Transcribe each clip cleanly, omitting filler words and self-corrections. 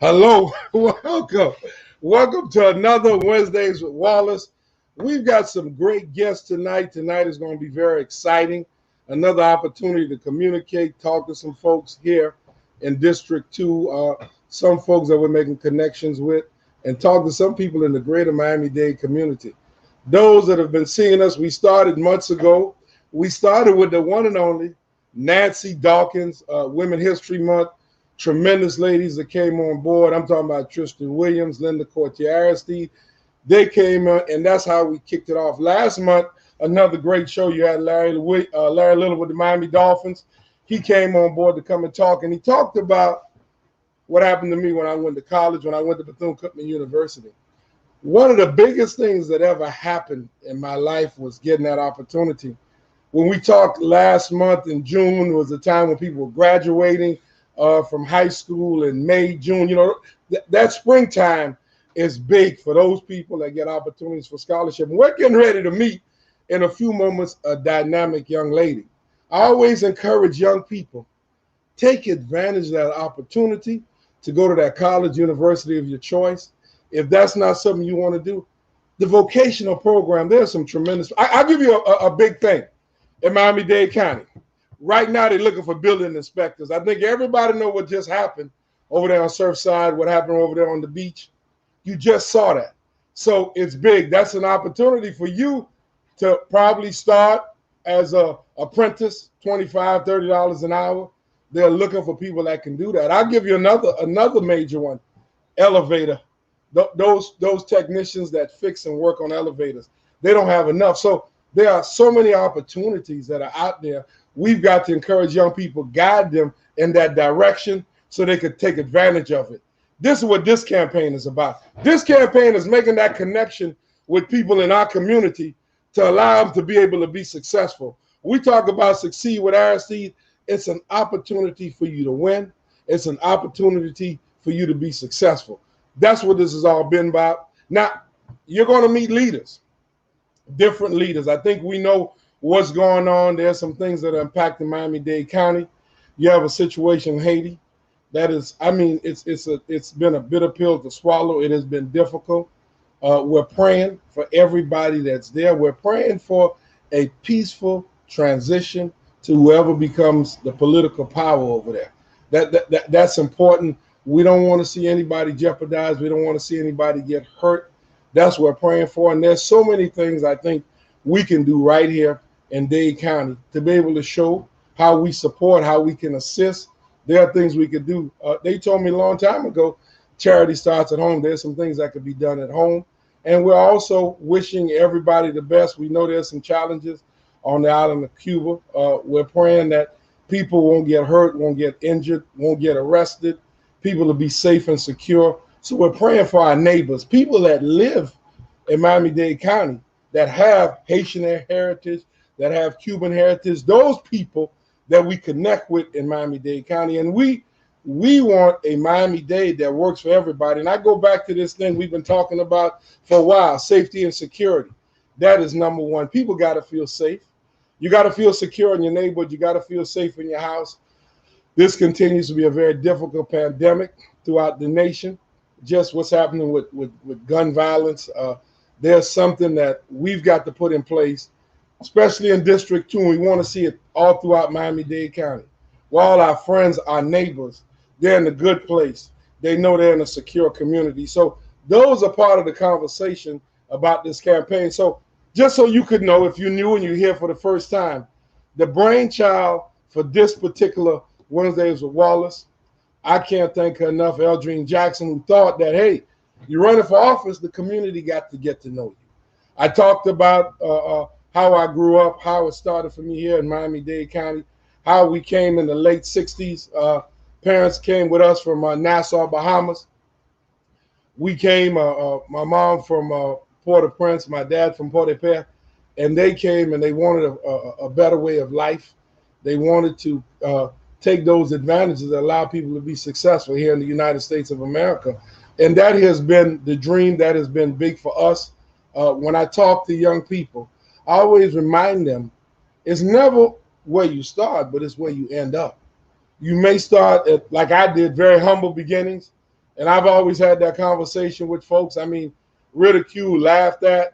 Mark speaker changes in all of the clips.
Speaker 1: Hello, welcome. Welcome to another Wednesdays with Wallace. We've got some great guests tonight. Tonight is going to be very exciting. Another opportunity to communicate, talk to some folks here in District 2, some folks that we're making connections with, and talk to some people in the greater Miami-Dade community. Those that have been seeing us, we started months ago. We started with the one and only Nancy Dawkins, Women History Month. Tremendous ladies that came on board. I'm talking about Tristan Williams, Linda Cortier-Aristide. They came in, and that's how we kicked it off. Last month, another great show. You had Larry Little with the Miami Dolphins. He came on board to come and talk, and he talked about what happened to me when I went to college, when I went to Bethune-Cookman University. One of the biggest things that ever happened in my life was getting that opportunity. When we talked last month in June, was the time when people were graduating from high school in May, June. You know, that springtime is big for those people that get opportunities for scholarship. And we're getting ready to meet in a few moments a dynamic young lady. I always encourage young people, take advantage of that opportunity to go to that college, university of your choice. If that's not something you want to do, the vocational program, there's some tremendous. I'll give you a big thing in Miami-Dade County. Right now, they're looking for building inspectors. I think everybody know what just happened over there on Surfside, what happened over there on the beach. You just saw that. So it's big. That's an opportunity for you to probably start as a apprentice, $25, $30 an hour. They're looking for people that can do that. I'll give you another major one, elevator. Those technicians that fix and work on elevators, they don't have enough. So there are so many opportunities that are out there. We've got to encourage young people, guide them in that direction so they could take advantage of it. This is what this campaign is about. This campaign is making that connection with people in our community to allow them to be able to be successful. We talk about succeed with Aristide. It's an opportunity for you to win. It's an opportunity for you to be successful. That's what this has all been about. Now, you're going to meet leaders, different leaders. I think we know what's going on. There's some things that are impacting Miami-Dade County. You have a situation in Haiti that is, I mean, it's been a bitter pill to swallow. It has been difficult. We're praying for everybody that's there. We're praying for a peaceful transition to whoever becomes the political power over there. That's important. We don't want to see anybody jeopardized. We don't want to see anybody get hurt. That's what we're praying for. And there's so many things I think we can do right here in Dade County to be able to show how we support, how we can assist. There are things we could do. They told me a long time ago, charity starts at home. There's some things that could be done at home. And we're also wishing everybody the best. We know there's some challenges on the island of Cuba. We're praying that people won't get hurt, won't get injured, won't get arrested. People will be safe and secure. So we're praying for our neighbors, people that live in Miami-Dade County that have Haitian heritage, that have Cuban heritage, those people that we connect with in Miami-Dade County. And we want a Miami-Dade that works for everybody. And I go back to this thing we've been talking about for a while, safety and security. That is number one. People got to feel safe. You got to feel secure in your neighborhood. You got to feel safe in your house. This continues to be a very difficult pandemic throughout the nation. Just what's happening with gun violence. There's something that we've got to put in place, especially in District 2. We want to see it all throughout Miami-Dade County. Where all our friends, our neighbors, they're in a good place. They know they're in a secure community. So those are part of the conversation about this campaign. So just so you could know, if you're new and you're here for the first time, the brainchild for this particular Wednesdays with Wallace, I can't thank her enough, Eldrine Jackson, who thought that, hey, you're running for office, the community got to get to know you. I talked about how I grew up, how it started for me here in Miami-Dade County, how we came in the late 60s. Parents came with us from Nassau, Bahamas. We came, my mom from Port-au-Prince, my dad from Port-au-Prince, and they came and they wanted a better way of life. They wanted to take those advantages that allow people to be successful here in the United States of America. And that has been the dream that has been big for us. When I talk to young people, I always remind them, it's never where you start, but it's where you end up. You may start at, like I did, very humble beginnings, And I've always had that conversation with folks. I mean, ridiculed, laughed at.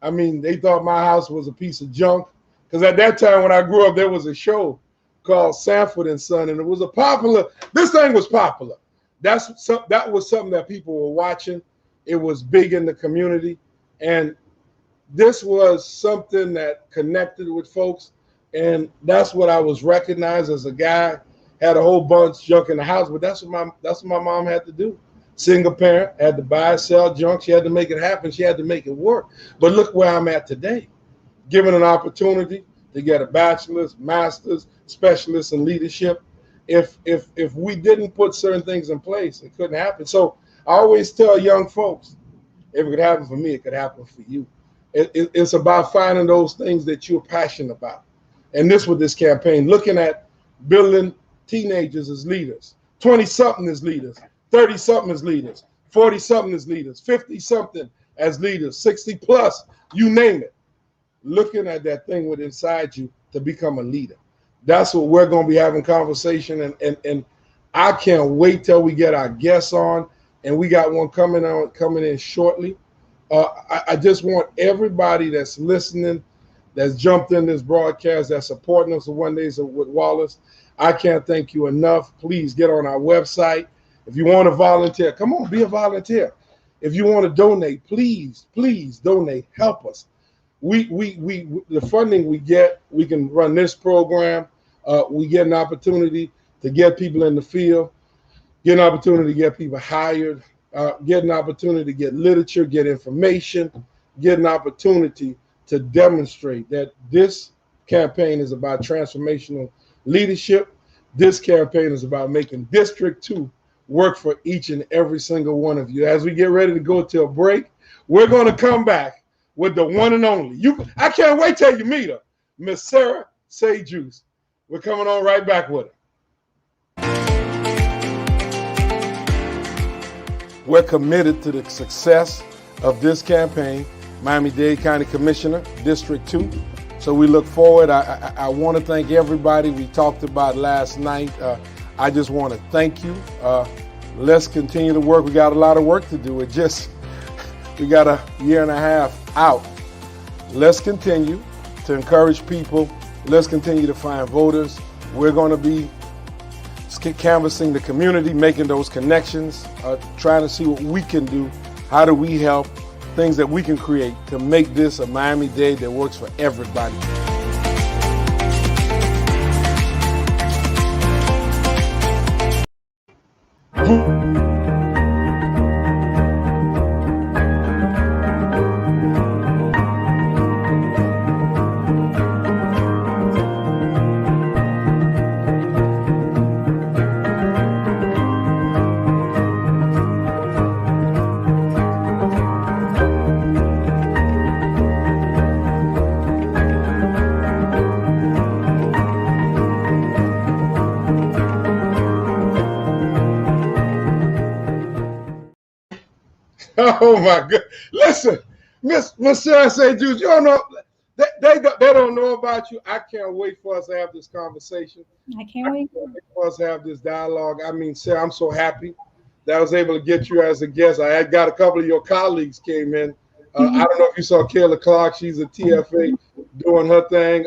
Speaker 1: I mean, they thought my house was a piece of junk. Because at that time when I grew up, there was a show called Sanford and Son, and it was a popular, this thing was popular. That was something that people were watching. It was big in the community. And this was something that connected with folks. And that's what I was recognized as a guy. Had a whole bunch of junk in the house, but that's what my mom had to do. Single parent, had to buy, sell junk. She had to make it happen. She had to make it work. But look where I'm at today. Given an opportunity to get a bachelor's, master's, specialist in leadership. If we didn't put certain things in place, it couldn't happen. So I always tell young folks, if it could happen for me, it could happen for you. It's about finding those things that you're passionate about. And this with this campaign, looking at building teenagers as leaders, 20-something as leaders, 30-something as leaders, 40-something as leaders, 50-something as leaders, 60 plus, you name it. Looking at that thing within inside you to become a leader. That's what we're going to be having conversation. And I can't wait till we get our guests on. And we got one coming in shortly. I just want everybody that's listening, that's jumped in this broadcast, that's supporting us on Wednesdays with Wallace. I can't thank you enough. Please get on our website. If you want to volunteer, come on, be a volunteer. If you want to donate, please donate. Help us. The funding we get, we can run this program. We get an opportunity to get people in the field, get an opportunity to get people hired, get an opportunity to get literature, get information, get an opportunity to demonstrate that this campaign is about transformational leadership. This campaign is about making District 2 work for each and every single one of you. As we get ready to go to a break, we're going to come back with the one and only. I can't wait till you meet her, Miss Sarah Say-Juice. We're coming on right back with her. We're committed to the success of this campaign, Miami-Dade County Commissioner, District 2. So we look forward. I want to thank everybody we talked about last night. I just want to thank you. Let's continue to work. We got a lot of work to do. We got a year and a half out. Let's continue to encourage people. Let's continue to find voters. We're going to be canvassing the community, making those connections, trying to see what we can do. How do we help? Things that we can create to make this a Miami-Dade that works for everybody. Oh my God! Listen, Miss Sarah Say-Juice, you don't know they don't know about you. I can't wait for us to have this conversation.
Speaker 2: I can't wait
Speaker 1: for us to have this dialogue. I mean, Sarah, I'm so happy that I was able to get you as a guest. I had got a couple of your colleagues came in. I don't know if you saw Kayla Clark. She's a TFA doing her thing.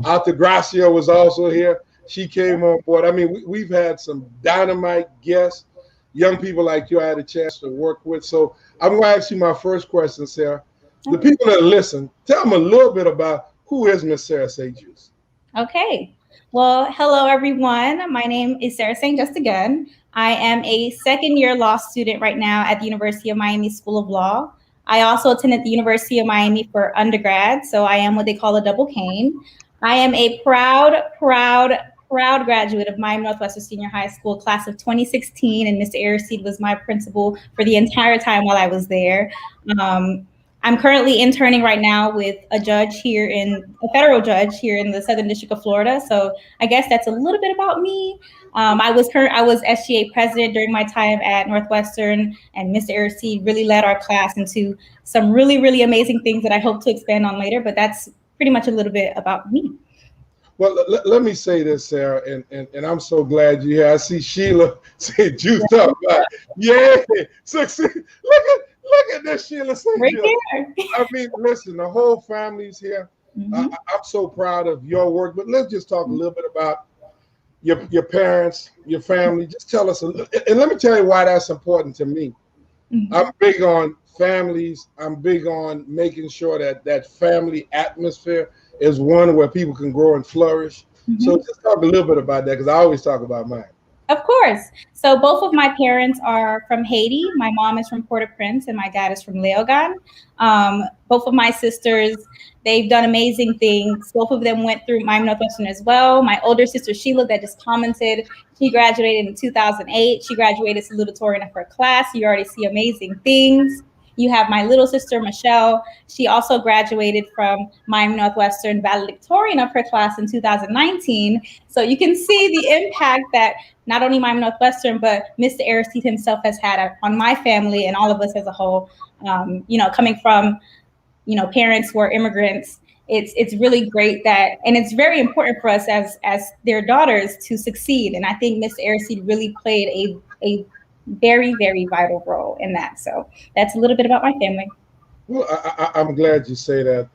Speaker 1: Altagracia was also here. She came on board. I mean, we've had some dynamite guests. Young people like you I had a chance to work with. So I'm going to ask you my first question, Sarah. The people that listen, tell them a little bit about who is Miss Sarah Say-Juice.
Speaker 2: Okay. Well, hello, everyone. My name is Sarah Say-Juice again. I am a second-year law student right now at the University of Miami School of Law. I also attended the University of Miami for undergrad, so I am what they call a double cane. I am a proud graduate of Miami Northwestern Senior High School class of 2016, and Mr. Aristeid was my principal for the entire time while I was there. I'm currently interning right now with a federal judge here in the Southern District of Florida. So I guess that's a little bit about me. I was SGA president during my time at Northwestern, and Mr. Aristeid really led our class into some really, really amazing things that I hope to expand on later, but that's pretty much a little bit about me.
Speaker 1: Well, let me say this, Sarah, and I'm so glad you're here. I see Sheila say juiced up. Like, yeah, succeed. Look at this, Sheila St.
Speaker 2: Right
Speaker 1: Jude.
Speaker 2: there.
Speaker 1: I mean, listen, the whole family's here.
Speaker 2: Mhm.
Speaker 1: I'm so proud of your work, but let's just talk a little bit about your parents, your family. Just tell us, and let me tell you why that's important to me.
Speaker 2: Mhm.
Speaker 1: I'm big on families. I'm big on making sure that that family atmosphere is one where people can grow and flourish. So
Speaker 2: Mhm.
Speaker 1: just talk a little bit about that because I always talk about mine.
Speaker 2: Of course. So both of my parents are from Haiti. My mom is from Port-au-Prince and my dad is from Leogan. Both of my sisters, they've done amazing things. Both of them went through Miami Northwestern as well. My older sister Sheila, that just commented, she graduated in 2008. She graduated salutatorian of her class. You already see amazing things. You have my little sister Michelle. She also graduated from Miami Northwestern valedictorian of her class in 2019. So you can see the impact that not only Miami Northwestern, but Mr. Aristide himself has had on my family and all of us as a whole. Coming from, parents who are immigrants, it's really great that, and it's very important for us as their daughters to succeed. And I think Mr. Aristide really played a very, very vital role in that. So that's a little bit about my family.
Speaker 1: Well, I'm glad you say that.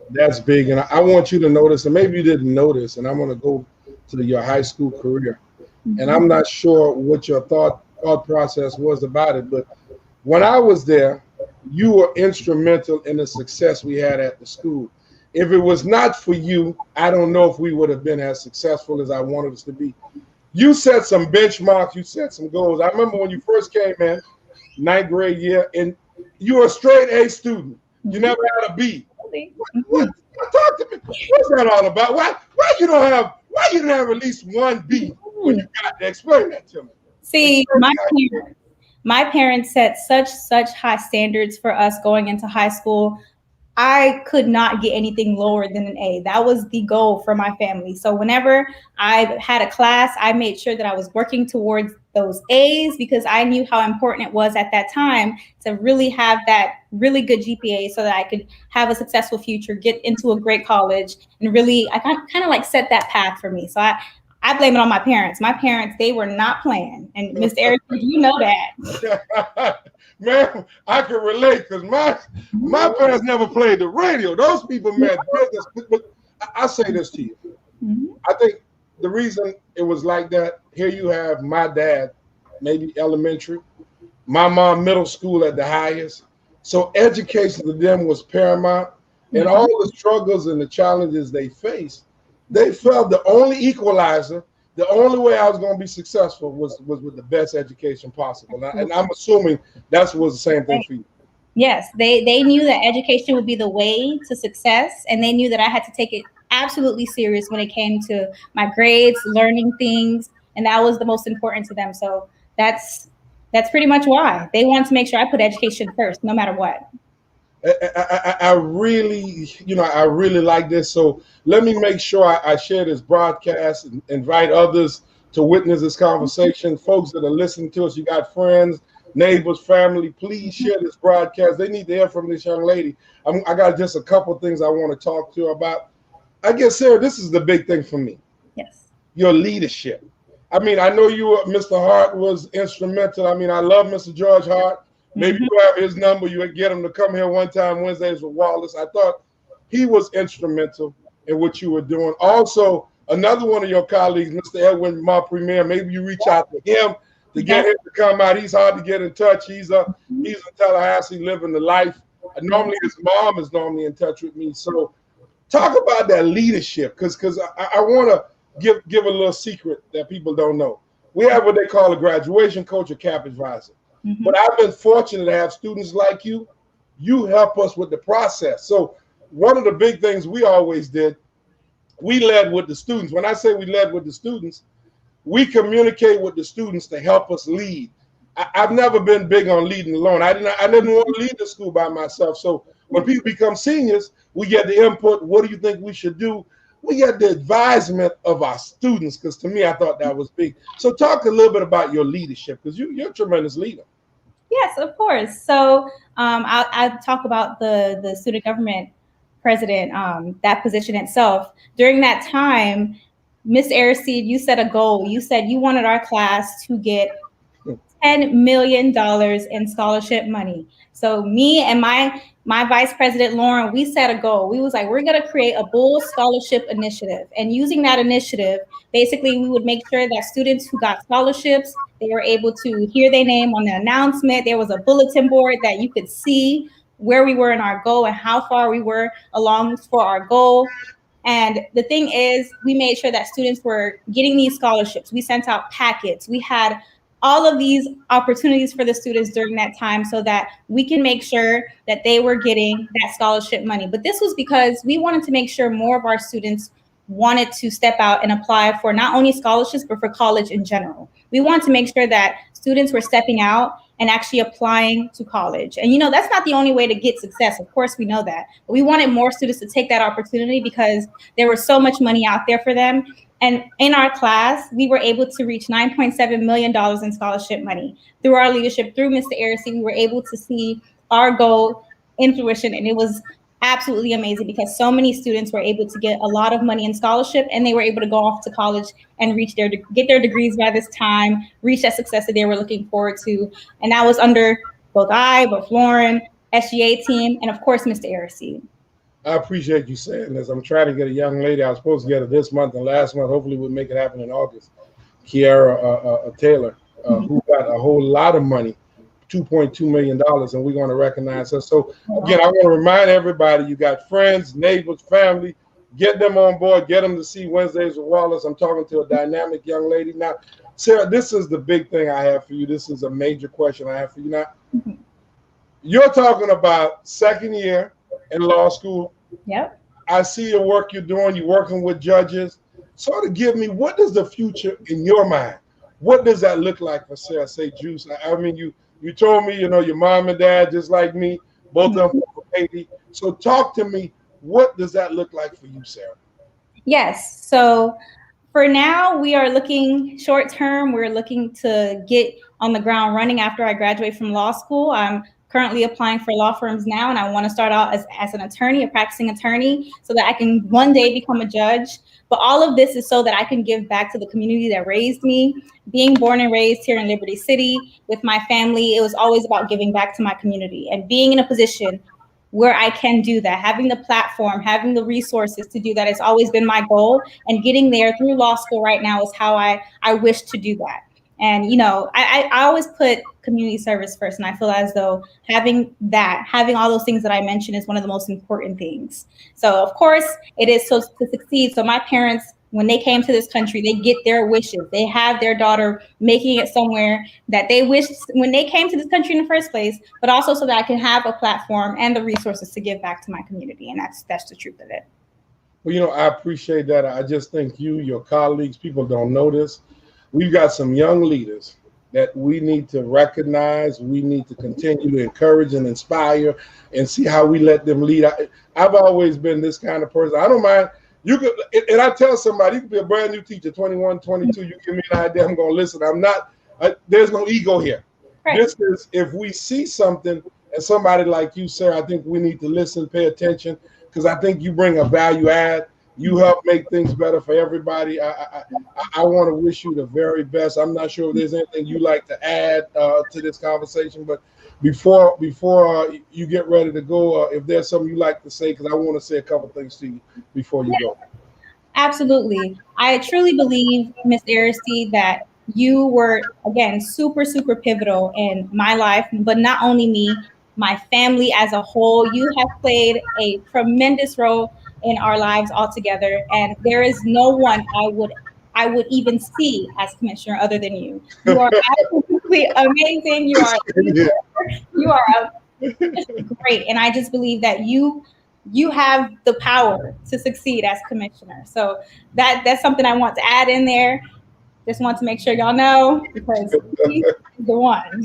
Speaker 1: That's big, and I want you to notice, and maybe you didn't notice, and I'm going to go to your high school career, and
Speaker 2: Mhm.
Speaker 1: I'm not sure what your thought process was about it, but when I was there, you were instrumental in the success we had at the school. If it was not for you, I don't know if we would have been as successful as I wanted us to be. You set some benchmarks, you set some goals. I remember when you first came in, ninth grade year, and you were a straight A student. You
Speaker 2: Mhm.
Speaker 1: never had a B. What,
Speaker 2: Mhm.
Speaker 1: talk to me? What's that all about? Why you didn't have at least one B when you got there? Explain that to me.
Speaker 2: See,
Speaker 1: Explain that.
Speaker 2: my parents set such high standards for us going into high school. I could not get anything lower than an A. That was the goal for my family. So whenever I had a class, I made sure that I was working towards those A's because I knew how important it was at that time to really have that really good GPA so that I could have a successful future, get into a great college, and really, I kind of like set that path for me. So I blame it on my parents. My parents, they were not playing. And Mr. Eric, you know that.
Speaker 1: Man, I can relate because my parents never played the radio. Those people meant business. But I say this to you.
Speaker 2: Mhm.
Speaker 1: I think the reason it was like that, here you have my dad, maybe elementary, my mom middle school at the highest. So education to them was paramount. And all
Speaker 2: Mhm.
Speaker 1: the struggles and the challenges they faced, they felt the only equalizer, the only way I was going to be successful was with the best education possible. And I'm assuming that was the same thing for you.
Speaker 2: Yes, they knew that education would be the way to success, and they knew that I had to take it absolutely serious when it came to my grades, learning things, and that was the most important to them. So that's pretty much why they wanted to make sure I put education first, no matter what.
Speaker 1: I really, I really like this. So let me make sure I share this broadcast and invite others to witness this conversation. Folks that are listening to us, you got friends, neighbors, family, please share this broadcast. They need to hear from this young lady. I got just a couple things I want to talk to her about. I guess, Sarah, this is the big thing for me,
Speaker 2: Yes.
Speaker 1: your leadership. I mean, I know Mr. Hart was instrumental. I mean, I love Mr. George Hart. Maybe
Speaker 2: Mhm.
Speaker 1: you have his number. You would get him to come here one time Wednesdays with Wallace. I thought he was instrumental in what you were doing. Also, another one of your colleagues, Mr. Edwin Ma Premier, maybe you reach out to him to get
Speaker 2: Yes.
Speaker 1: him to come out. He's hard to get in touch. He's in Tallahassee living the life.
Speaker 2: Yes.
Speaker 1: Normally, his mom is normally in touch with me. So talk about that leadership, because I want to give a little secret that people don't know. We have what they call a graduation coach or cap advisor.
Speaker 2: Mhm.
Speaker 1: But I've been fortunate to have students like you. You help us with the process. So one of the big things we always did, we led with the students. When I say we led with the students, we communicate with the students to help us lead. I've never been big on leading alone. I didn't want to lead the school by myself. So when people become seniors, we get the input. What do you think we should do? We get the advisement of our students, because to me, I thought that was big. So talk a little bit about your leadership, because you're a tremendous leader.
Speaker 2: Yes, of course. So I'll talk about the student government president, that position itself. During that time, Miss Ariseed, you set a goal. You said you wanted our class to get $10 million in scholarship money. So me and my vice president Lauren, we set a goal. We was like, we're gonna create a Bull Scholarship Initiative, and using that initiative, basically, we would make sure that students who got scholarships, they were able to hear their name on the announcement. There was a bulletin board that you could see where we were in our goal and how far we were along for our goal. And the thing is, we made sure that students were getting these scholarships. We sent out packets. We had all of these opportunities for the students during that time so that we can make sure that they were getting that scholarship money. But this was because we wanted to make sure more of our students wanted to step out and apply for not only scholarships, but for college in general. We wanted to make sure that students were stepping out and actually applying to college. And that's not the only way to get success. Of course, we know that. But we wanted more students to take that opportunity because there was so much money out there for them. And in our class, we were able to reach $9.7 million in scholarship money. Through our leadership, through Mr. Ariseed, we were able to see our goal in fruition. And it was absolutely amazing because so many students were able to get a lot of money in scholarship, and they were able to go off to college and get their degrees by this time, reach that success that they were looking forward to. And that was under both Lauren, SGA team, and of course, Mr. Ariseed.
Speaker 1: I appreciate you saying this. I'm trying to get a young lady. I was supposed to get her this month and last month. Hopefully we'll make it happen in August. Kiara Taylor, who got a whole lot of money, $2.2 million, and we're going to recognize her. So again, I want to remind everybody, you got friends, neighbors, family, get them on board, get them to see Wednesdays with Wallace. I'm talking to a dynamic young lady. Now, Sarah, this is the big thing I have for you. This is a major question I have for you. Now, you're talking about second year in law school.
Speaker 2: Yep.
Speaker 1: I see your work you're doing. You're working with judges. Sort of give me, what is the future in your mind? What does that look like for Sarah St. Juice? I mean, you told me, your mom and dad, just like me, both of them from Haiti. So talk to me. What does that look like for you, Sarah?
Speaker 2: Yes. So for now, we are looking short term. We're looking to get on the ground running after I graduate from law school. I'm currently applying for law firms now, and I want to start out as an attorney, a practicing attorney, so that I can one day become a judge. But all of this is so that I can give back to the community that raised me. Being born and raised here in Liberty City with my family, it was always about giving back to my community and being in a position where I can do that, having the platform, having the resources to do that. It's always been my goal, and getting there through law school right now is how I wish to do that. And, I always put community service first. And I feel as though having all those things that I mentioned is one of the most important things. So, of course, it is to succeed. So my parents, when they came to this country, they get their wishes. They have their daughter making it somewhere that they wished when they came to this country in the first place, but also so that I can have a platform and the resources to give back to my community. And that's the truth of it.
Speaker 1: Well, I appreciate that. I just think your colleagues, people don't know this. We've got some young leaders that we need to recognize. We need to continue to encourage and inspire and see how we let them lead. I've always been this kind of person. I don't mind. You could, and I tell somebody, you could be a brand new teacher, 21, 22, you give me an idea, I'm going to listen. There's no ego here. Right. This is, if we see something and somebody like you, Sarah, I think we need to listen, pay attention, because I think you bring a value add. You help make things better for everybody. I want to wish you the very best. I'm not sure if there's anything you like to add to this conversation, but before you get ready to go, if there's something you like to say, because I want to say a couple things to you before you go.
Speaker 2: Absolutely. I truly believe, Ms. Ariseed, that you were, again, super, super pivotal in my life, but not only me, my family as a whole. You have played a tremendous role in our lives altogether, and there is no one I would even see as commissioner other than you. You are absolutely amazing. You are great, and I just believe that you have the power to succeed as commissioner. So that's something I want to add in there. Just want to make sure y'all know, because he's the one.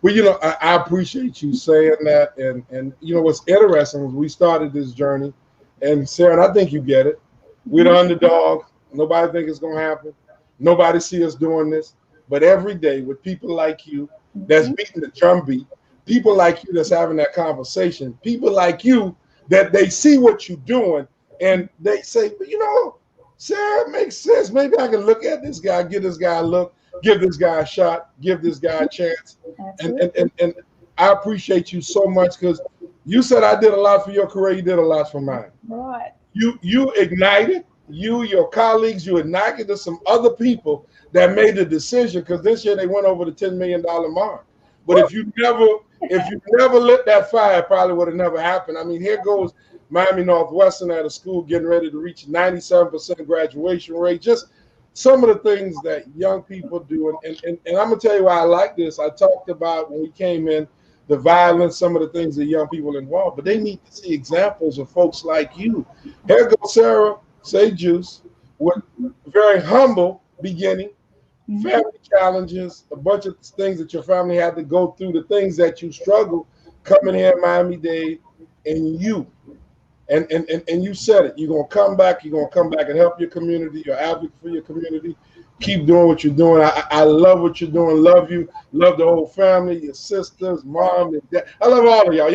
Speaker 1: Well, I appreciate you saying that, and what's interesting is we started this journey. And Sarah, and I think you get it. We're the underdog. Nobody think it's going to happen. Nobody see us doing this. But every day with people like you that's beating the drum beat, people like you that's having that conversation, people like you that they see what you're doing and they say, you know, Sarah, it makes sense. Maybe I can look at this guy, give this guy a look, give this guy a shot, give this guy a chance. And I appreciate you so much because you said I did a lot for your career. You did a lot for mine.
Speaker 2: Right.
Speaker 1: You ignited, your colleagues, you ignited to some other people that made the decision because this year they went over the $10 million mark. But if you never lit that fire, it probably would have never happened. I mean, here goes Miami Northwestern at a school getting ready to reach 97% graduation rate. Just some of the things that young people do. And I'm going to tell you why I like this. I talked about when we came in, the violence, some of the things that young people involved, but they need to see examples of folks like you. Here goes Sarah Say Juice with very humble beginning, family challenges, a bunch of things that your family had to go through, the things that you struggled coming here at Miami-Dade, and you said it. You're gonna come back. You're gonna come back and help your community. You're advocate for your community. Keep doing what you're doing. I love what you're doing. Love you. Love the whole family. Your sisters, mom, and dad. I love all of y'all.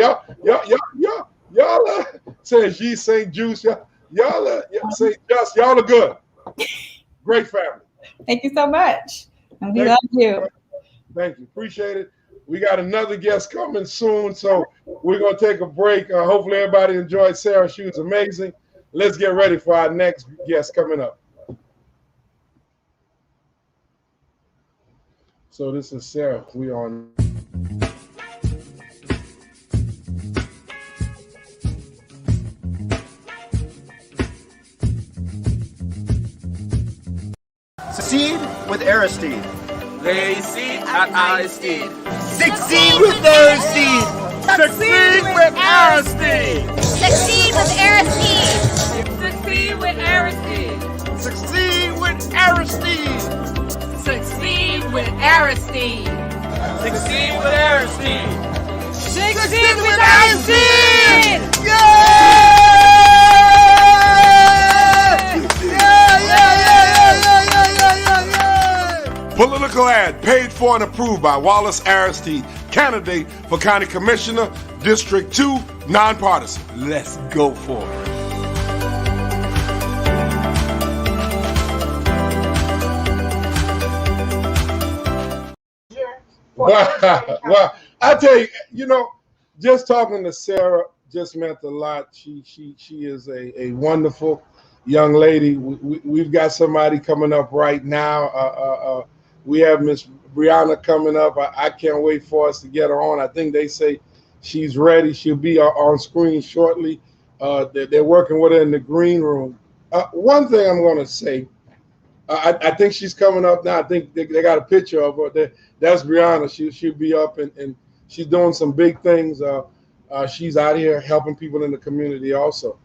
Speaker 1: Y'all says G St. Juice. Y'all say just y'all are good. Great family.
Speaker 2: Thank you so much. And we love you.
Speaker 1: Thank you. Appreciate it. We got another guest coming soon, so we're going to take a break. Hopefully everybody enjoyed Sarah. She was amazing. Let's get ready for our next guest coming up. So this is Sarah. We on.
Speaker 3: Succeed with Aristide.
Speaker 4: They seed at Aristide.
Speaker 3: Succeed with Aristide.
Speaker 4: Succeed with Aristide.
Speaker 5: Succeed with Aristide.
Speaker 4: Succeed with Aristide.
Speaker 3: Succeed with Aristide.
Speaker 4: Succeed with Aristide. Succeed with Aristide.
Speaker 5: Succeed with Aristide.
Speaker 1: Political ad paid for and approved by Wallace Aristide, candidate for County Commissioner, District 2, nonpartisan. Let's go for it. Well, I tell you, just talking to Sarah just meant a lot. She is a wonderful young lady. We've got somebody coming up right now. We have Miss Brianna coming up. I can't wait for us to get her on. I think they say she's ready. She'll be on screen shortly. They're working with her in the green room. One thing I'm going to say, I think she's coming up now. I think they got a picture of her. That's Brianna. She'll be up and she's doing some big things. She's out here helping people in the community also.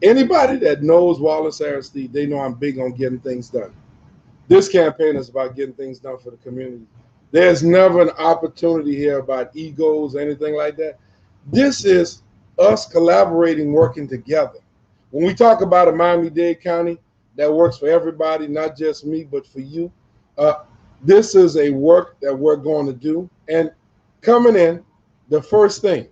Speaker 1: Anybody that knows Wallace Aristide, they know I'm big on getting things done. This campaign is about getting things done for the community. There's never an opportunity here about egos or anything like that. This is us collaborating, working together. When we talk about a Miami-Dade County that works for everybody, not just me, but for you, this is a work that we're going to do. And coming in, the first thing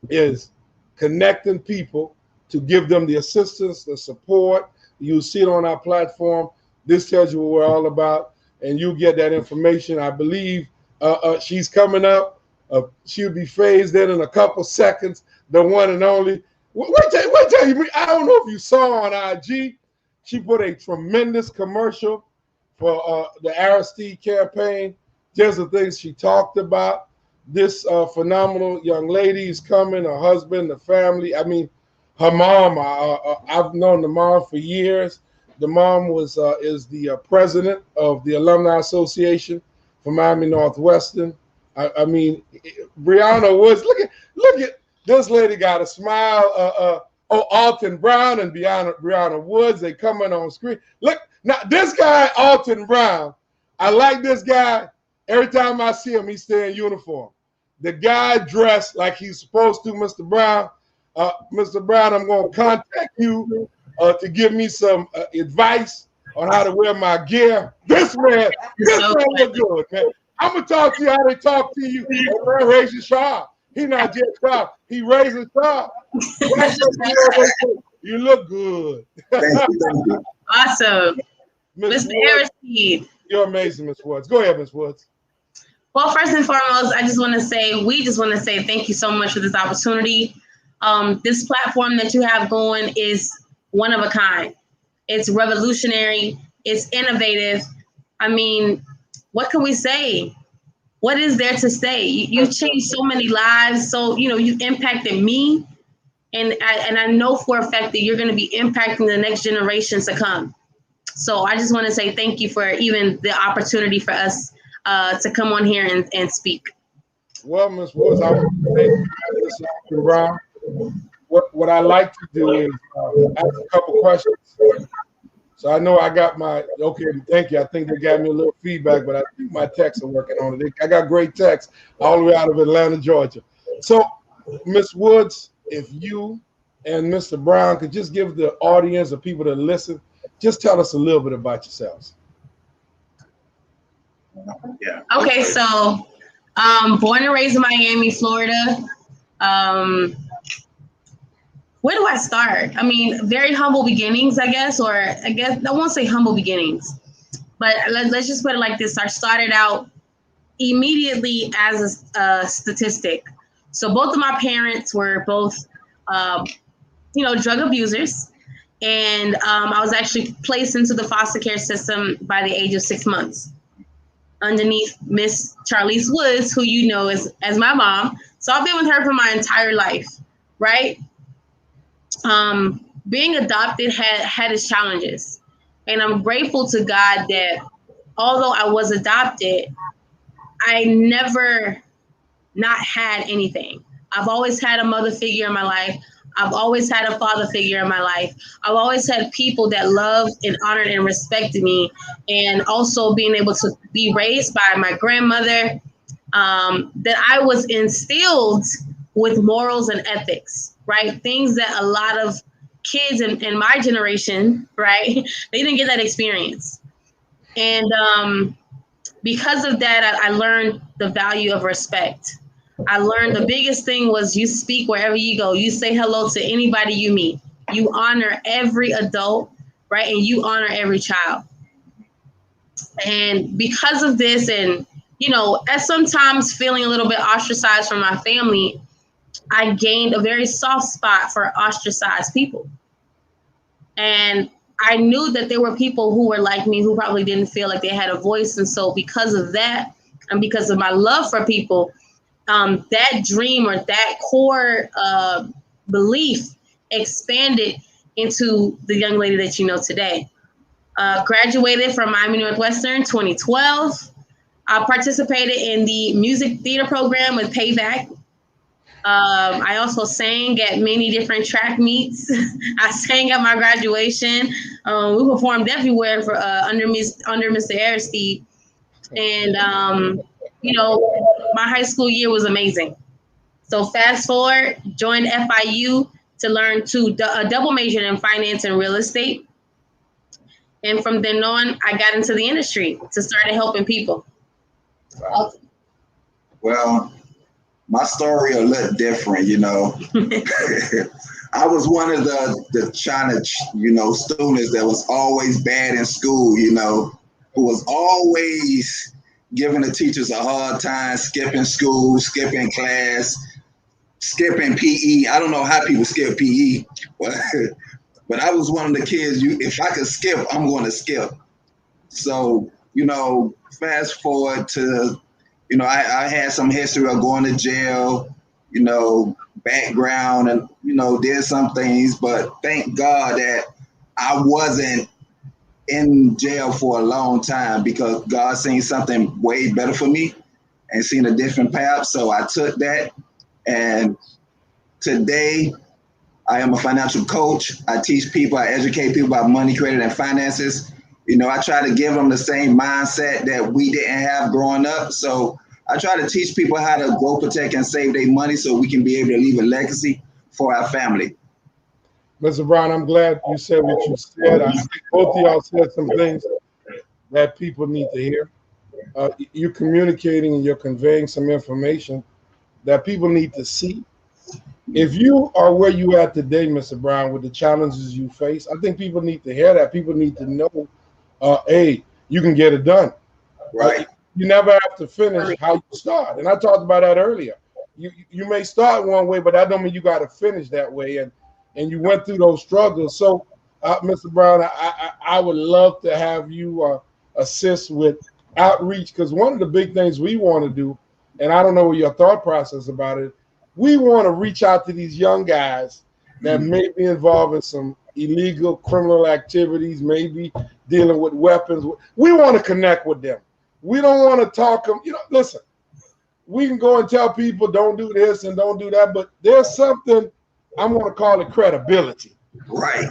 Speaker 1: is connecting people to give them the assistance, the support. You'll see it on our platform. This tells you what we're all about, and you'll get that information. I believe she's coming up. She'll be phased in a couple seconds, the one and only. Wait till you. I don't know if you saw on IG, she put a tremendous commercial for the Aristide campaign. Just the things she talked about. This phenomenal young lady is coming, her husband, the family. I mean, her mom, I've known the mom for years. The mom is the president of the Alumni Association for Miami Northwestern. I mean, Brianna Woods. Look at this lady got a smile. Alton Brown and Brianna Woods. They coming on screen. Look now, this guy Alton Brown. I like this guy. Every time I see him, he stay in uniform. The guy dressed like he's supposed to, Mr. Brown. Mr. Brown, I'm going to contact you to give me some advice on how to wear my gear. This man look good, man. I'm going to talk to you how they talk to you. Rachel Shaw. He not just sharp. He raising sharp. You look good.
Speaker 6: Thank you.
Speaker 5: Awesome.
Speaker 1: Miss
Speaker 5: Mr.
Speaker 1: Woods,
Speaker 5: Aristide.
Speaker 1: you're amazing, Miss Woods. Go ahead, Miss Woods.
Speaker 5: Well, first and foremost, we just want to say thank you so much for this opportunity. This platform that you have going is one of a kind. It's revolutionary. It's innovative. I mean, what can we say? What is there to say? You've changed so many lives. So, you've impacted me. And I know for a fact that you're going to be impacting the next generations to come. So I just want to say thank you for even the opportunity for us to come on here and speak.
Speaker 1: Well, Ms. Woods, I want to thank you, Mr. Brown. What I like to do is ask a couple questions. So I know I got okay, thank you. I think they got me a little feedback, but I think my texts are working on it. I got great texts all the way out of Atlanta, Georgia. So, Ms. Woods, if you and Mr. Brown could just give the audience, the people that listen, just tell us a little bit about yourselves.
Speaker 6: Yeah.
Speaker 5: Okay, so born and raised in Miami, Florida. Where do I start? I mean, very humble beginnings, I guess I won't say humble beginnings, but let's just put it like this. I started out immediately as a statistic. So both of my parents were both, drug abusers. And I was actually placed into the foster care system by the age of 6 months underneath Miss Charlize Woods, who you know as my mom. So I've been with her for my entire life, right? Being adopted had its challenges. And I'm grateful to God that although I was adopted, I never not had anything. I've always had a mother figure in my life. I've always had a father figure in my life. I've always had people that loved and honored and respected me. And also being able to be raised by my grandmother, that I was instilled with morals and ethics, right? Things that a lot of kids in my generation, right? They didn't get that experience. And because of that, I learned the value of respect. I learned the biggest thing was you speak wherever you go. You say hello to anybody you meet. You honor every adult, right? And you honor every child. And because of this, and, as sometimes feeling a little bit ostracized from my family, I gained a very soft spot for ostracized people. And I knew that there were people who were like me who probably didn't feel like they had a voice. And so because of that, and because of my love for people, that dream or that core belief expanded into the young lady that you know today. Graduated from Miami Northwestern 2012. I participated in the music theater program with Payback. I also sang at many different track meets. I sang at my graduation. We performed everywhere for under Mr. Aristide. And, my high school year was amazing. So fast forward, joined FIU to learn a double major in finance and real estate. And from then on, I got into the industry to start helping people.
Speaker 6: Wow. Well, my story a little different, I was one of the China, students that was always bad in school, who was always giving the teachers a hard time, skipping school, skipping class, skipping PE. I don't know how people skip PE, but I was one of the kids, if I could skip, I'm going to skip. So, fast forward to, I had some history of going to jail, background and, did some things, but thank God that I wasn't in jail for a long time because God seen something way better for me and seen a different path. So I took that. And today I am a financial coach. I teach people, I educate people about money, credit, and finances. I try to give them the same mindset that we didn't have growing up. So I try to teach people how to grow, protect, and save their money so we can be able to leave a legacy for our family.
Speaker 1: Mr. Brown, I'm glad you said what you said. I think both of y'all said some things that people need to hear. You're communicating and you're conveying some information that people need to see. If you are where you at today, Mr. Brown, with the challenges you face, I think people need to hear that. People need to know, hey, you can get it done.
Speaker 6: Right.
Speaker 1: You never have to finish how you start. And I talked about that earlier. You may start one way, but that don't mean you got to finish that way. And you went through those struggles. So, Mr. Brown, I would love to have you assist with outreach, because one of the big things we want to do, and I don't know what your thought process about it, we want to reach out to these young guys that may be involved in some illegal criminal activities, maybe dealing with weapons. We want to connect with them. We don't want to talk them. Listen, we can go and tell people don't do this and don't do that, but there's something, I'm going to call it credibility.
Speaker 6: Right.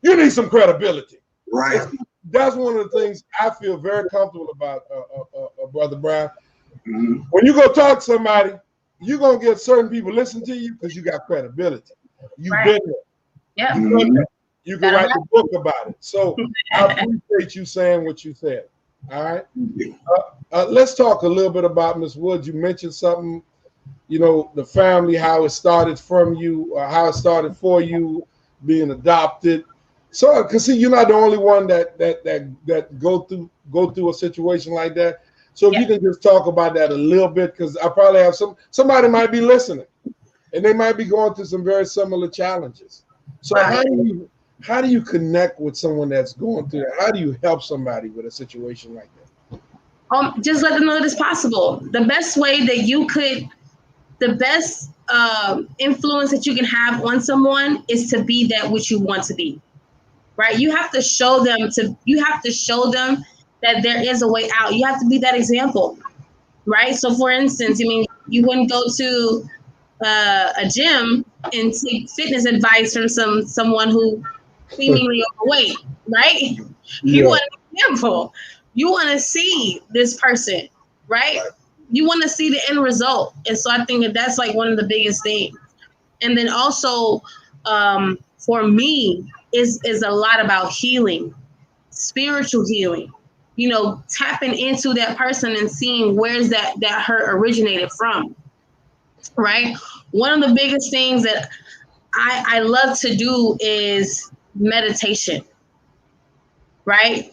Speaker 1: You need some credibility.
Speaker 6: Right.
Speaker 1: That's one of the things I feel very comfortable about, Brother Brown. When you go talk to somebody, you're going to get certain people listen to you because you got credibility. You've been there.
Speaker 5: Yeah.
Speaker 1: You can write a book about it. So I appreciate you saying what you said. All right. Let's talk a little bit about Ms. Woods. You mentioned something, the family, how it started from you, how it started for you, being adopted. So, because see, you're not the only one that go through a situation like that. So if you can just talk about that a little bit, because I probably have somebody might be listening, and they might be going through some very similar challenges. So how do you connect with someone that's going through that? How do you help somebody with a situation like that?
Speaker 5: Just let them know that it's possible. The best way that you could, the best influence that you can have on someone is to be that which you want to be, right? You have to show them that there is a way out. You have to be that example, right? So for instance, you wouldn't go to a gym and take fitness advice from someone who seemingly overweight, right? Yeah. You want an example. You want to see this person, right? You want to see the end result. And so I think that's like one of the biggest things. And then also for me is a lot about healing, spiritual healing, tapping into that person and seeing where's that hurt originated from, right? One of the biggest things that I love to do is meditation, right?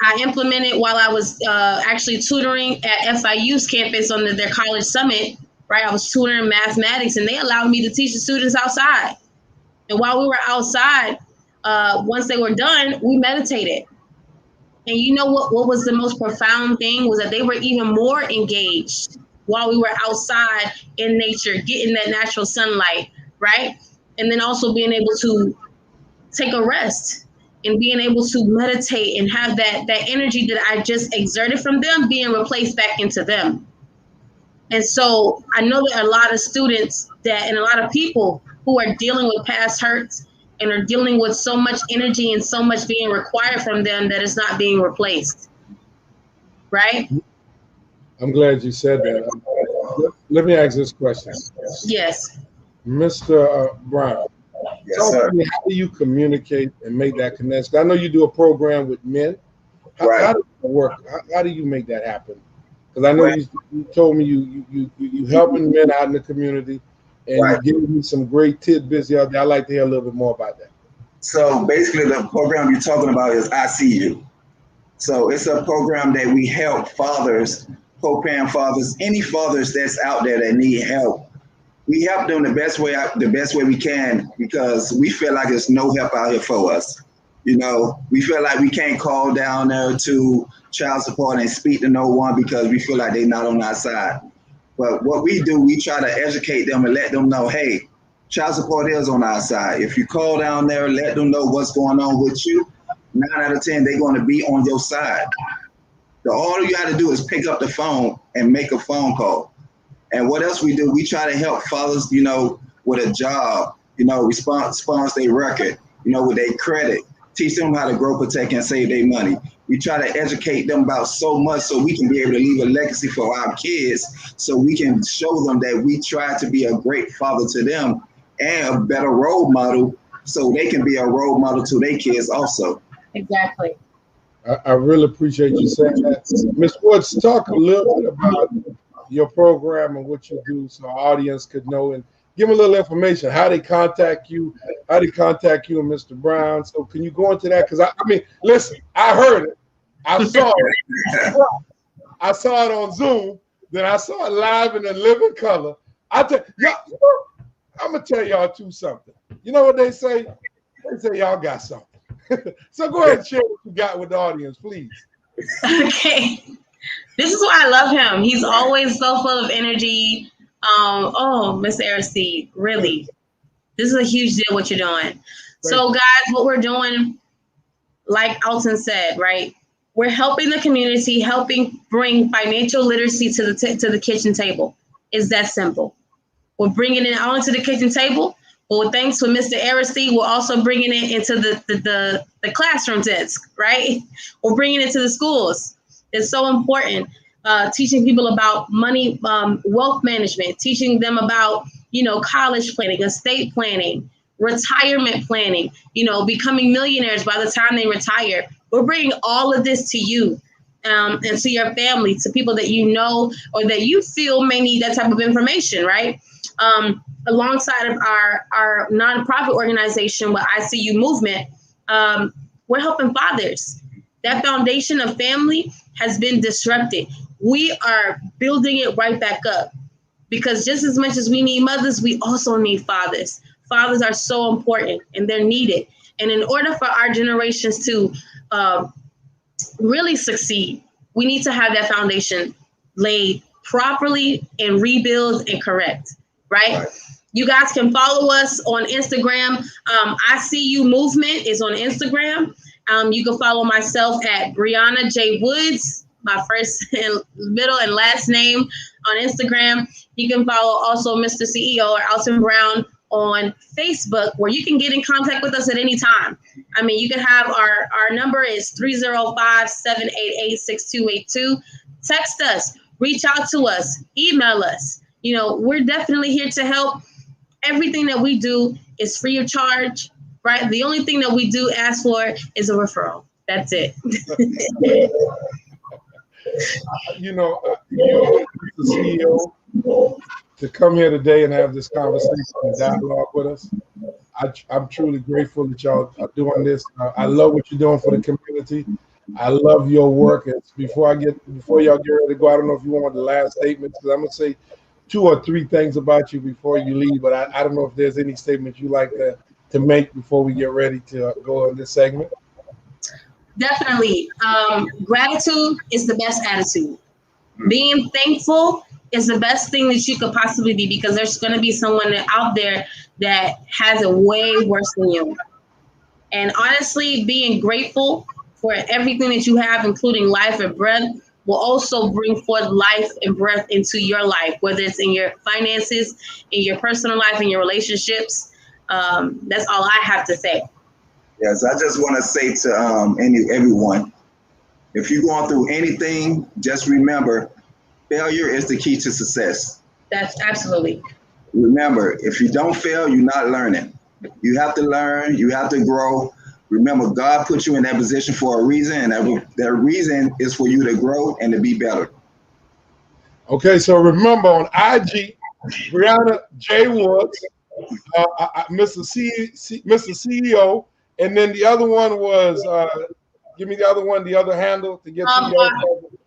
Speaker 5: I implemented while I was actually tutoring at FIU's campus on their college summit, right? I was tutoring mathematics, and they allowed me to teach the students outside. And while we were outside, once they were done, we meditated. And you know what was the most profound thing was that they were even more engaged while we were outside in nature, getting that natural sunlight, right? And then also being able to take a rest and being able to meditate and have that energy that I just exerted from them being replaced back into them. And so I know there are a lot of students and a lot of people who are dealing with past hurts and are dealing with so much energy and so much being required from them that it's not being replaced. Right?
Speaker 1: I'm glad you said that. Let me ask this question.
Speaker 5: Yes.
Speaker 1: Mr. Brown, talk to me, how do you communicate and make that connection? I know you do a program with men. How does it work? How do you make that happen? Because I know you told me you helping men out in the community, and you gave me some great tidbits the other day. I'd like to hear a little bit more about that.
Speaker 6: So basically the program you're talking about is I See You. So it's a program that we help fathers, co-parent fathers, any fathers that's out there that need help. We help them the best way we can, because we feel like there's no help out here for us. We feel like we can't call down there to child support and speak to no one because we feel like they're not on our side. But what we do, we try to educate them and let them know, hey, child support is on our side. If you call down there, let them know what's going on with you, 9 out of 10, they're going to be on your side. All you got to do is pick up the phone and make a phone call. And what else we do? We try to help fathers, with a job, sponsor their record, with their credit, teach them how to grow, protect, and save their money. We try to educate them about so much so we can be able to leave a legacy for our kids, so we can show them that we try to be a great father to them and a better role model, so they can be a role model to their kids also.
Speaker 5: Exactly.
Speaker 1: I really appreciate you saying that. Ms. Woods, talk a little bit about your program and what you do so our audience could know, and give them a little information, how they contact you and Mr. Brown. So can you go into that? Because I mean, listen, I heard it. I saw it. I saw it on Zoom. Then I saw it live in the living color. I'm going to tell y'all too something. You know what they say? They say y'all got something. So go ahead and share what you got with the audience, please.
Speaker 5: Okay. This is why I love him. He's always so full of energy. Mr. Aristide, really. This is a huge deal what you're doing. So guys, what we're doing, like Alton said, right? We're helping the community, helping bring financial literacy to the kitchen table. It's that simple. We're bringing it onto the kitchen table. Well, thanks to Mr. Aristide, we're also bringing it into the classroom desk, right? We're bringing it to the schools. It's so important. Teaching people about money, wealth management, teaching them about, college planning, estate planning, retirement planning, becoming millionaires by the time they retire. We're bringing all of this to you and to your family, to people that you know or that you feel may need that type of information, right? Alongside of our nonprofit organization with ICU Movement, we're helping fathers. That foundation of family has been disrupted. We are building it right back up, because just as much as we need mothers, we also need fathers. Fathers are so important and they're needed. And in order for our generations to really succeed, we need to have that foundation laid properly and rebuild and correct, right? You guys can follow us on Instagram. ICU Movement is on Instagram. You can follow myself at Brianna J. Woods, my first and middle and last name, on Instagram. You can follow also Mr. CEO or Alton Brown on Facebook, where you can get in contact with us at any time. I mean, you can have our number is 305-788-6282. Text us, reach out to us, email us. We're definitely here to help. Everything that we do is free of charge, right? The only thing that we do ask for is a referral. That's it.
Speaker 1: You, the CEO, to come here today and have this conversation and dialogue with us, I'm truly grateful that y'all are doing this. I love what you're doing for the community. I love your work. Before y'all get ready to go, I don't know if you want the last statements, because I'm gonna say 2 or 3 things about you before you leave, but I don't know if there's any statements you like to make before we get ready to go in this segment.
Speaker 5: Definitely. Gratitude is the best attitude. Being thankful is the best thing that you could possibly be, because there's going to be someone out there that has it way worse than you. And honestly, being grateful for everything that you have, including life and breath, will also bring forth life and breath into your life, whether it's in your finances, in your personal life, in your relationships. That's all I have to say.
Speaker 6: Yes, I just want to say to everyone, if you're going through anything, just remember, failure is the key to success.
Speaker 5: That's absolutely.
Speaker 6: Remember, if you don't fail, you're not learning. You have to learn, you have to grow. Remember, God put you in that position for a reason, and that reason is for you to grow and to be better.
Speaker 1: Okay, so remember, on IG, Brianna J. Woods, Mr. CEO, and then the other one was, give me the other handle to get to your.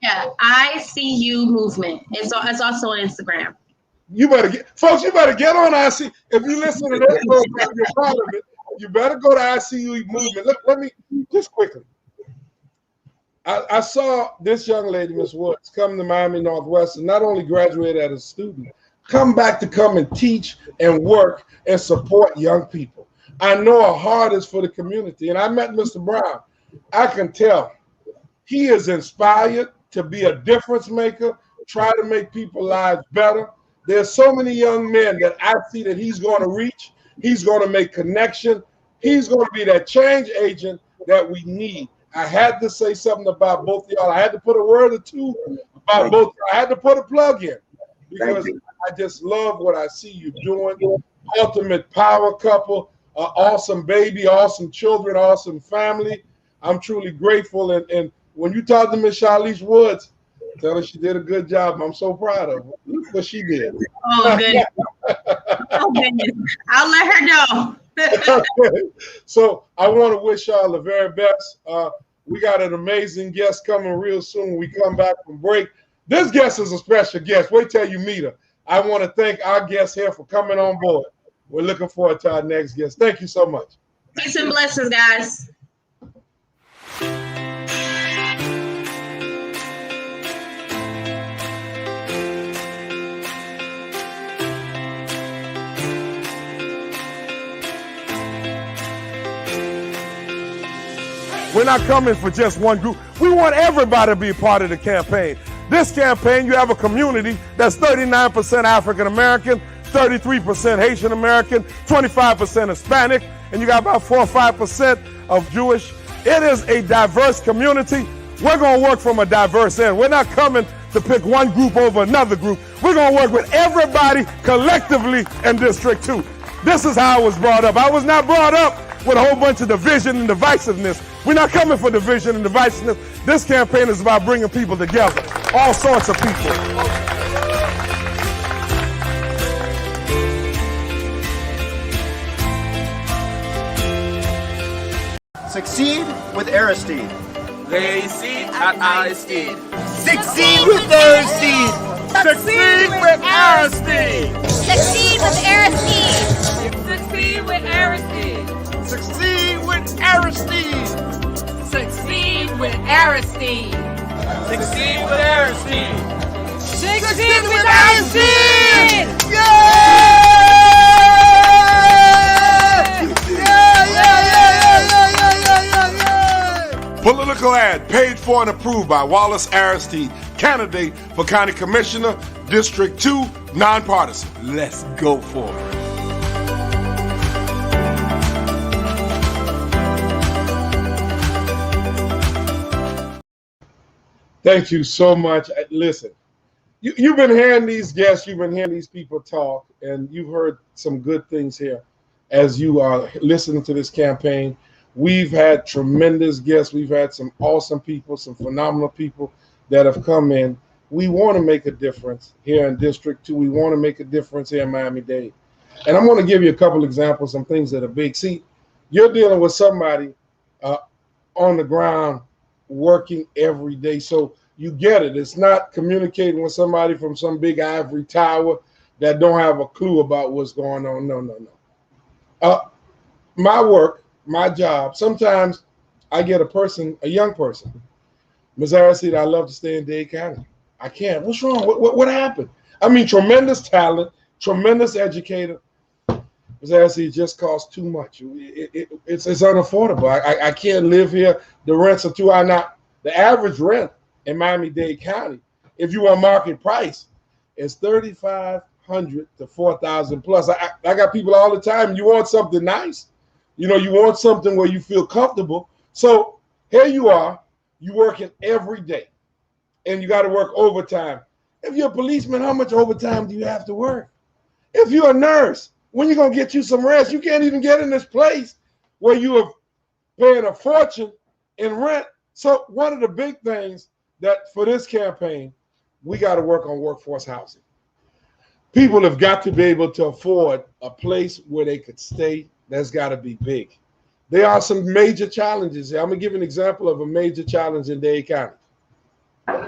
Speaker 5: Yeah, ICU Movement. It's also on Instagram.
Speaker 1: You better get on ICU. If you listen to this program, you're part of it. You better go to ICU Movement. Let me just quickly. I saw this young lady, Miss Woods, come to Miami Northwestern, not only graduate as a student, come and teach and work and support young people. I know her heart is for the community. And I met Mr. Brown. I can tell he is inspired to be a difference maker, try to make people's lives better. There's so many young men that I see that he's going to reach. He's going to make connection. He's going to be that change agent that we need. I had to say something about both of y'all. I had to put a word or two about both. I had to put a plug in because I just love what I see you doing. Ultimate power couple, awesome baby, awesome children, awesome family. I'm truly grateful. And when you talk to Miss Charlize Woods, Tell her she did a good job. I'm so proud of her. Look what she did.
Speaker 5: Oh, goodness. Oh, goodness. I'll let her know.
Speaker 1: Okay. So I want to wish y'all the very best. We got an amazing guest coming real soon when we come back from break. This guest is a special guest. Wait till you meet her. I want to thank our guest here for coming on board. We're looking forward to our next guest. Thank you so much.
Speaker 5: Peace and blessings, guys.
Speaker 1: We're not coming for just one group. We want everybody to be a part of the campaign. This campaign, you have a community that's 39% African American, 33% Haitian American, 25% Hispanic, and you got about 4 or 5% of Jewish. It is a diverse community. We're going to work from a diverse end. We're not coming to pick one group over another group. We're going to work with everybody collectively in District 2. This is how I was brought up. I was not brought up with a whole bunch of division and divisiveness. We're not coming for division and divisiveness. This campaign is about bringing people together, all sorts of people.
Speaker 3: Succeed with Aristide.
Speaker 4: They see at Aristide.
Speaker 3: Succeed with Aristide.
Speaker 4: Succeed with Aristide.
Speaker 7: Succeed with Aristide.
Speaker 4: Succeed with Aristide.
Speaker 3: Succeed with Aristide.
Speaker 4: Succeed with Aristide. Succeed with Aristide. Succeed with Aristide.
Speaker 1: Political ad paid for and approved by Wallace Aristide, candidate for County Commissioner, District 2, nonpartisan. Let's go for it. Thank you so much. Listen, you've been hearing these guests, you've been hearing these people talk, and you've heard some good things here as you are listening to this campaign. We've had tremendous guests. We've had some awesome people, some phenomenal people that have come in. We want to make a difference here in District 2. We want to make a difference here in Miami-Dade. And I'm going to give you a couple examples, some things that are big. See, you're dealing with somebody on the ground working every day. So you get it. It's not communicating with somebody from some big ivory tower that don't have a clue about what's going on. No. My work, my job, sometimes I get a young person. Ms. Aristide, I love to stay in Dade County. I can't. What's wrong? What happened? I mean, tremendous talent, tremendous educator. Ms. Aristide, it just costs too much. It's unaffordable. I can't live here. The rents are too high. Now, the average rent in Miami-Dade County, if you want market price, is $3,500 to $4,000 plus. I got people all the time. You want something nice? You know, you want something where you feel comfortable. So here you are, you working every day, and you got to work overtime. If you're a policeman, how much overtime do you have to work? If you're a nurse, when you going to get you some rest? You can't even get in this place where you are paying a fortune in rent. So one of the big things that for this campaign, we got to work on workforce housing. People have got to be able to afford a place where they could stay. That's got to be big. There are some major challenges. I'm going to give an example of a major challenge in Dade County.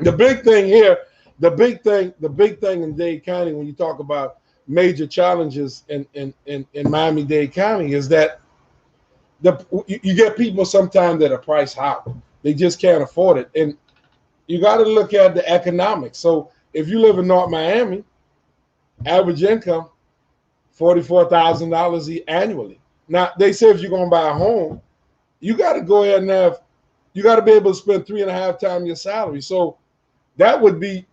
Speaker 1: The big thing here, the big thing in Dade County when you talk about major challenges in Miami-Dade County is that you get people sometimes that are priced out. They just can't afford it. And you got to look at the economics. So if you live in North Miami, average income, $44,000 annually. Now, they say if you're going to buy a home, you got to go ahead and you got to be able to spend 3.5 times your salary. So that would be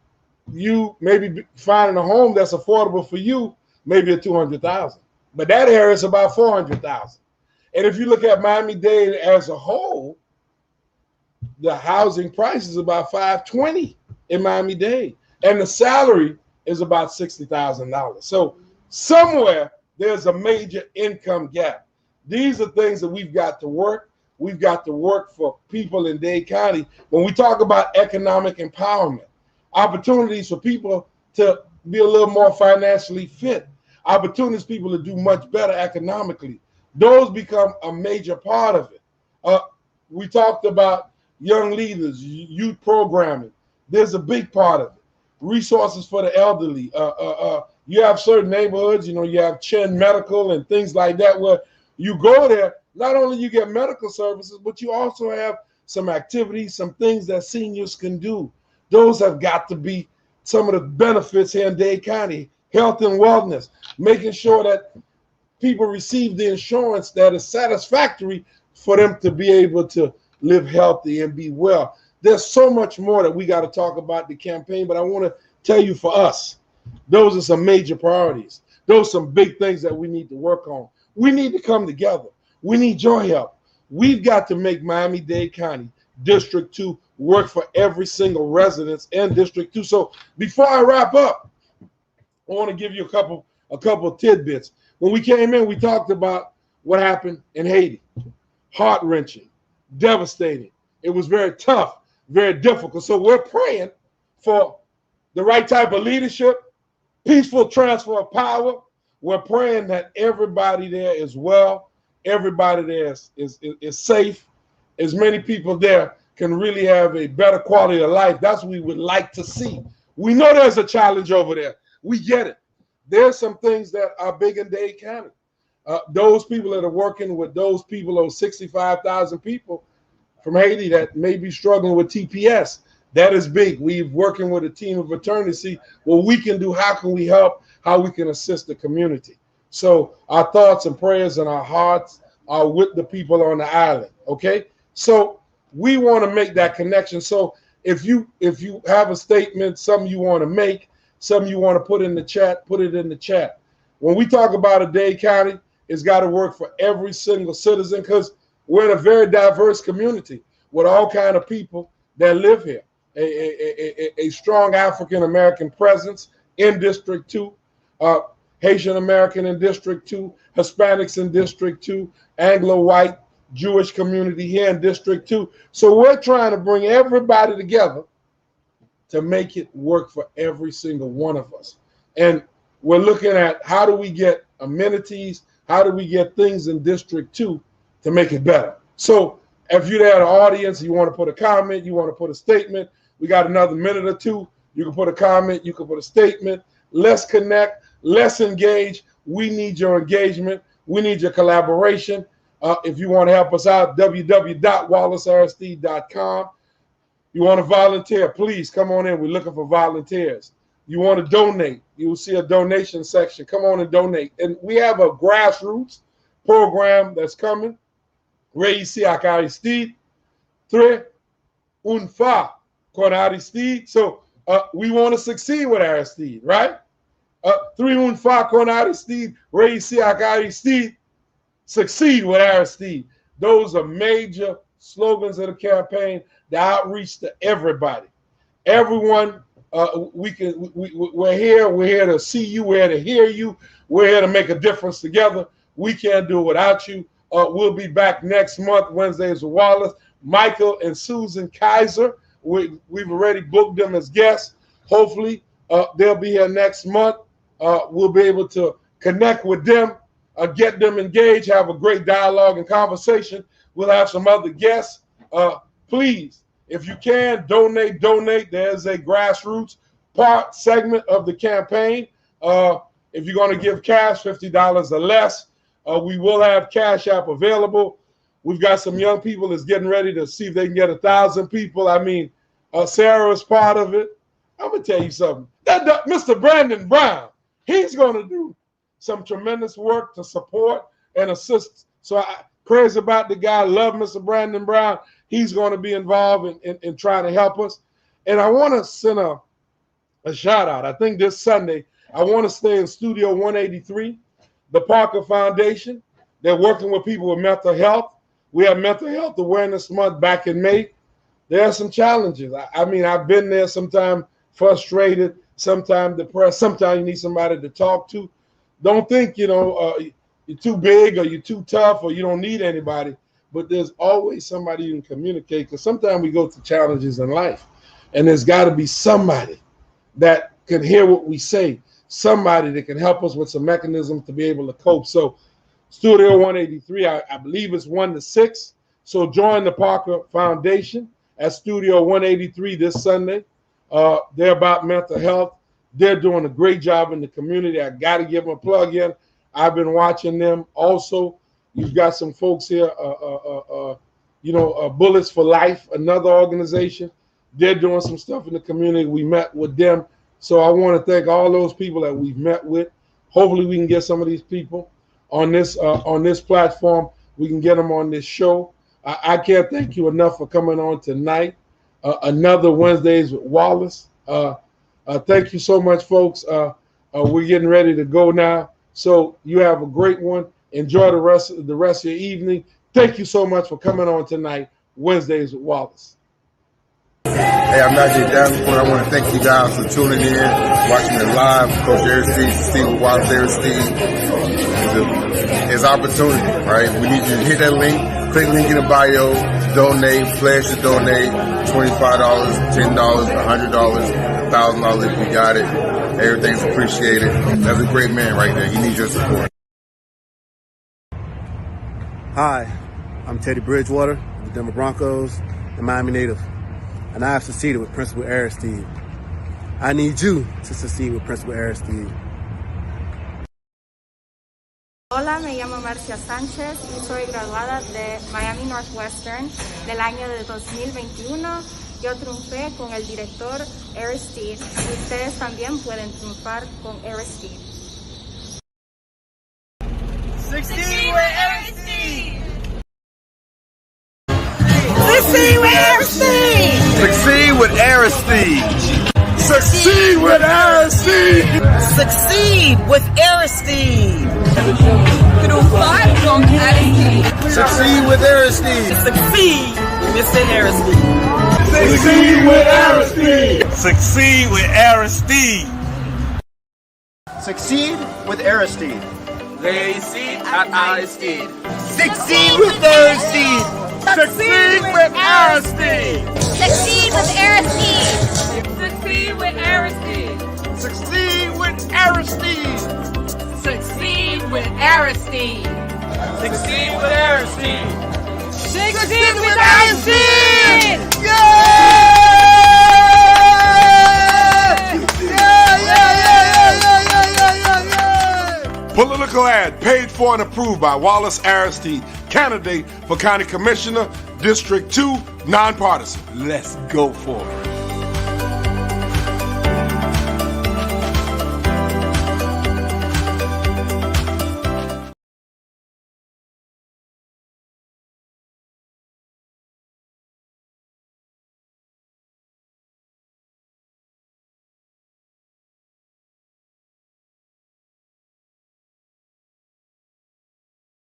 Speaker 1: you maybe finding a home that's affordable for you, maybe at $200,000. But that area is about $400,000. And if you look at Miami-Dade as a whole, the housing price is about $520 in Miami-Dade. And the salary is about $60,000. So somewhere there's a major income gap. These are things that we've got to work. We've got to work for people in Dade County. When we talk about economic empowerment, opportunities for people to be a little more financially fit, opportunities for people to do much better economically. Those become a major part of it. We talked about young leaders, youth programming. There's a big part of it. Resources for the elderly. You have certain neighborhoods, you have Chin Medical and things like that, where you go there, not only you get medical services, but you also have some activities, some things that seniors can do. Those have got to be some of the benefits here in Dade County. Health and wellness, making sure that people receive the insurance that is satisfactory for them to be able to live healthy and be well. There's so much more that we got to talk about the campaign, but I want to tell you, for us, those are some major priorities. Those are some big things that we need to work on. We need to come together. We need your help. We've got to make Miami-Dade County District 2 work for every single resident in District 2. So before I wrap up, I want to give you a couple of tidbits. When we came in, we talked about what happened in Haiti. Heart-wrenching, devastating. It was very tough, very difficult. So we're praying for the right type of leadership, peaceful transfer of power. We're praying that everybody there is well, everybody there is safe, as many people there can really have a better quality of life. That's what we would like to see. We know there's a challenge over there. We get it. There's some things that are big in Dade County. Those people that are working with those people, those 65,000 people from Haiti that may be struggling with TPS, that is big. We're working with a team of attorneys to see what we can do, how can we help, how we can assist the community. So our thoughts and prayers and our hearts are with the people on the island, okay? So we want to make that connection. So if you have a statement, something you want to make, something you want to put in the chat, put it in the chat. When we talk about a Dade County, it's got to work for every single citizen, because we're in a very diverse community with all kinds of people that live here. A strong African-American presence in District 2, Haitian-American in District 2, Hispanics in District 2, Anglo-white, Jewish community here in District 2. So we're trying to bring everybody together to make it work for every single one of us. And we're looking at how do we get amenities, how do we get things in District 2 to make it better. So if you're there in the audience, you want to put a comment, you want to put a statement, we got another minute or two. You can put a comment, you can put a statement. Let's connect, let's engage. We need your engagement. We need your collaboration. If you want to help us out, www.wallacersd.com. You want to volunteer, please come on in. We're looking for volunteers. You want to donate, you will see a donation section. Come on and donate. And we have a grassroots program that's coming. Reisi ak Aristide, Tre Unfa con Aristide. So we want to succeed with Aristide, right? Tre Unfa con Aristide, Reisi ak Aristide, succeed with Aristide. Those are major slogans of the campaign, the outreach to everybody. Everyone, we're here to see you, we're here to hear you, we're here to make a difference together. We can't do it without you. We'll be back next month, Wednesdays with Wallace. Michael and Susan Kaiser, we've already booked them as guests. Hopefully, they'll be here next month. We'll be able to connect with them, get them engaged, have a great dialogue and conversation. We'll have some other guests. Please, if you can, donate. There's a grassroots part segment of the campaign. If you're going to give cash, $50 or less, we will have Cash App available. We've got some young people that's getting ready to see if they can get 1,000 people. I mean, Sarah's part of it. I'm going to tell you something. That Mr. Brandon Brown, he's going to do some tremendous work to support and assist. So prayers about the guy. Love Mr. Brandon Brown. He's going to be involved in trying to help us. And I want to send a shout out. I think this Sunday, I want to stay in Studio 183, the Parker Foundation. They're working with people with mental health. We have Mental Health Awareness Month back in May. There are some challenges. I mean, I've been there sometimes frustrated, sometimes depressed, sometimes you need somebody to talk to. Don't think, you're too big or you're too tough or you don't need anybody, but there's always somebody you can communicate, because sometimes we go through challenges in life and there's got to be somebody that can hear what we say, somebody that can help us with some mechanisms to be able to cope. So Studio 183, I believe it's 1 to 6. So join the Parker Foundation at Studio 183 this Sunday. They're about mental health. They're doing a great job in the community. I got to give them a plug in. I've been watching them. Also, you've got some folks here, Bullets for Life, another organization. They're doing some stuff in the community. We met with them. So I want to thank all those people that we've met with. Hopefully we can get some of these people on this platform. We can get them on this show. I can't thank you enough for coming on tonight. Another Wednesdays with Wallace. Thank you so much, folks. We're getting ready to go now. So you have a great one. Enjoy the rest of your evening. Thank you so much for coming on tonight, Wednesdays with Wallace.
Speaker 8: Hey, I'm Najee Davenport. I want to thank you guys for tuning in, watching it live. Coach Aristide, Steve Wallace Aristide. It's opportunity, right? We need you to hit that link, click the link in the bio, donate, pledge to donate, $25, $10, $100, $1,000 if you got it. Everything's appreciated. That's a great man right there. He needs your support.
Speaker 9: Hi, I'm Teddy Bridgewater, the Denver Broncos, and Miami native. And I have succeeded with Principal Aristide. I need you to succeed with Principal Aristide.
Speaker 10: Hola, me llamo Marcia Sánchez y soy graduada de Miami Northwestern del año de 2021. Yo triunfé con el director Aristide y ustedes también pueden triunfar con Aristide.
Speaker 4: Succeed with Aristide!
Speaker 3: Succeed with Aristide! Succeed with Aristide! Succeed with Aristide!
Speaker 4: Succeed with Aristide! Triunfar con Aristide!
Speaker 3: Succeed with Aristide!
Speaker 4: Succeed, Mr. Aristide!
Speaker 3: Succeed with Aristide! Succeed with Aristide! Succeed with Aristide!
Speaker 4: Succeed at Aristide!
Speaker 3: Succeed with Aristide! Succeed with Aristide!
Speaker 7: Succeed with Aristide.
Speaker 4: Succeed with Aristide!
Speaker 3: Succeed with Aristide!
Speaker 4: Succeed with Aristide!
Speaker 3: Succeed with Aristide!
Speaker 4: Succeed with Aristide!
Speaker 1: Political ad paid for and approved by Wallace Aristide, candidate for County Commissioner, District 2, nonpartisan. Let's go for it.